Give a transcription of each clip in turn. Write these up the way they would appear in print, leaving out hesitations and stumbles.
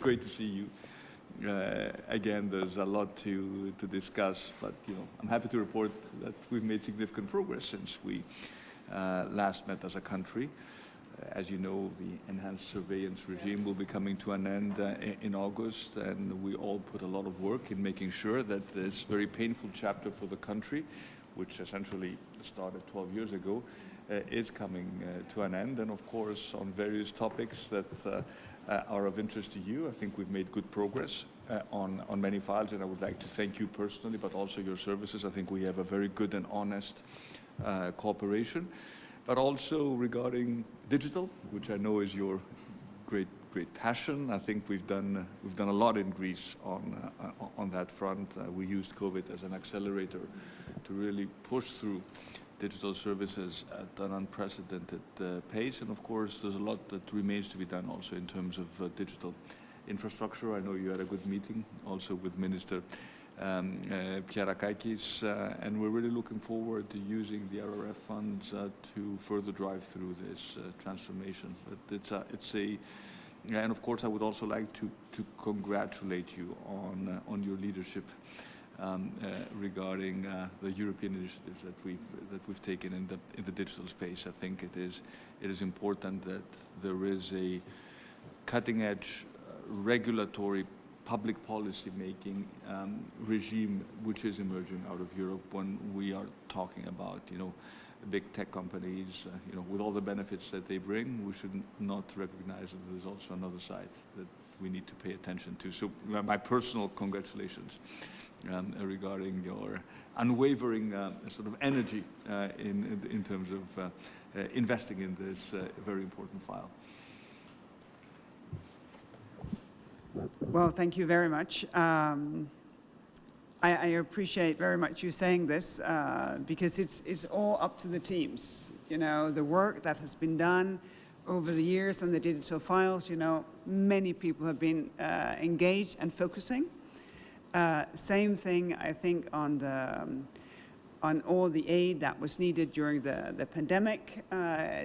Great to see you. Again, there's a lot to discuss, but I'm happy to report that we've made significant progress since we last met as a country. As you know, the enhanced surveillance regime will be coming to an end in August, and we all put a lot of work in making sure that this very painful chapter for the country, which essentially started 12 years ago, is coming to an end. And of course, on various topics that are of interest to you, I think we've made good progress on many files, and I would like to thank you personally, but also your services. I think we have a very good and honest cooperation. But also regarding digital, which I know is your great passion, I think we've done a lot in Greece on that front. We used COVID as an accelerator to really push through digital services at an unprecedented pace. And of course, there's a lot that remains to be done also in terms of digital infrastructure. I know you had a good meeting also with Minister Pierakakis, and we're really looking forward to using the RRF funds to further drive through this transformation. But and of course, I would also like to congratulate you on your leadership regarding the European initiatives that we've taken in the digital space. I think it is important that there is a cutting-edge regulatory public policy making regime which is emerging out of Europe when we are talking about big tech companies with all the benefits that they bring. We should not recognize that there's also another side that we need to pay attention to. So my personal congratulations regarding your unwavering sort of energy in terms of investing in this very important file. Well, thank you very much. I appreciate very much you saying this because it's all up to the teams. The work that has been done over the years on the digital files, many people have been engaged and focusing. Same thing, I think, on all the aid that was needed during the pandemic.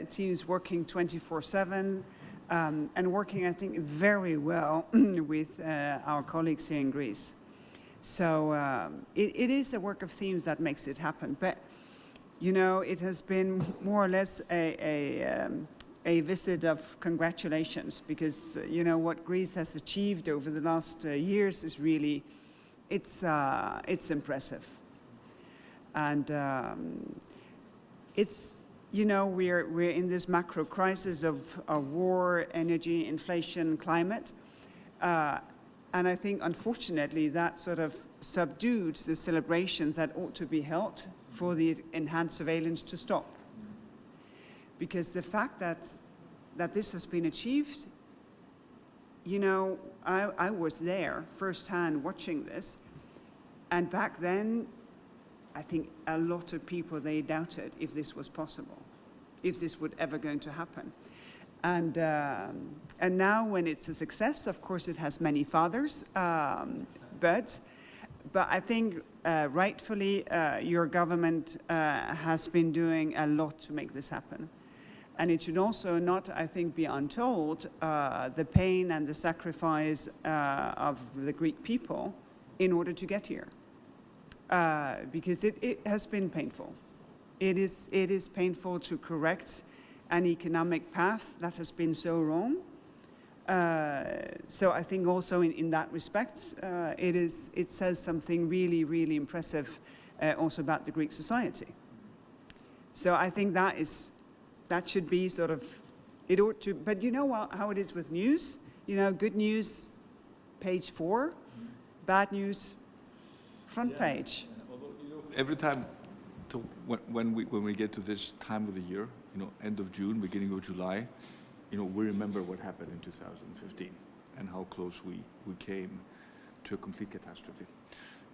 Teams working 24/7. And working, I think, very well with our colleagues here in Greece. So it is a work of themes that makes it happen. But, it has been more or less a visit of congratulations because, what Greece has achieved over the last years is really, it's impressive. And it's, we're in this macro crisis of war, energy, inflation, climate. And I think, unfortunately, that sort of subdued the celebrations that ought to be held for the enhanced surveillance to stop. Because the fact that this has been achieved, I was there firsthand watching this. And back then, I think a lot of people, they doubted if this was possible, if this would ever going to happen. And now when it's a success, of course, it has many fathers. But I think rightfully your government has been doing a lot to make this happen. And it should also not, I think, be untold the pain and the sacrifice of the Greek people in order to get here. Because it has been painful. It is painful to correct an economic path that has been so wrong. So I think also in that respect, it says something really, really impressive also about the Greek society. So I think that should be sort of, it ought to, but you know how it is with news? Good news, page 4, bad news, front page. Although, every time when we get to this time of the year, end of June, beginning of July, we remember what happened in 2015 and how close we came to a complete catastrophe.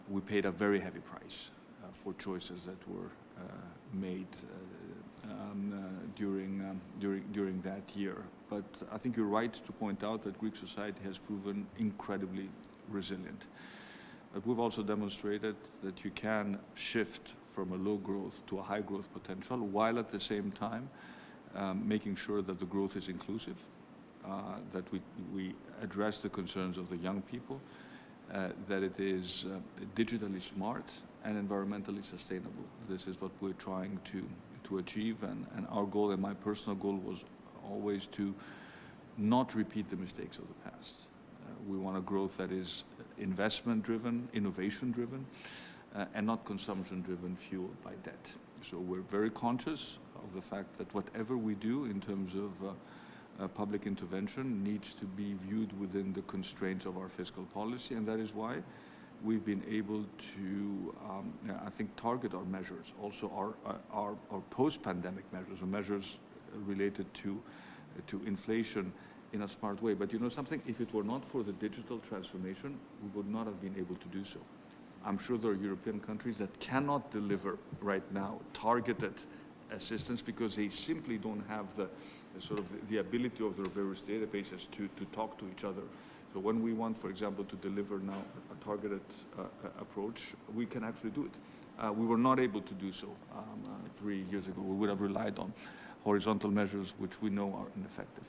We paid a very heavy price for choices that were made during that year. But I think you're right to point out that Greek society has proven incredibly resilient. But we've also demonstrated that you can shift from a low growth to a high growth potential, while at the same time making sure that the growth is inclusive, that we address the concerns of the young people, that it is digitally smart and environmentally sustainable. This is what we're trying to achieve, and our goal, and my personal goal, was always to not repeat the mistakes of the past. We want a growth that is investment-driven, innovation-driven, and not consumption-driven, fueled by debt. So we're very conscious of the fact that whatever we do in terms of public intervention needs to be viewed within the constraints of our fiscal policy, and that is why we've been able to, I think, target our measures, also our post-pandemic measures, or measures related to inflation, in a smart way. But you know something, if it were not for the digital transformation, we would not have been able to do so. I'm sure there are European countries that cannot deliver right now targeted assistance because they simply don't have the ability of their various databases to talk to each other. So when we want, for example, to deliver now a targeted approach, we can actually do it. We were not able to do so 3 years ago. We would have relied on horizontal measures which we know are ineffective.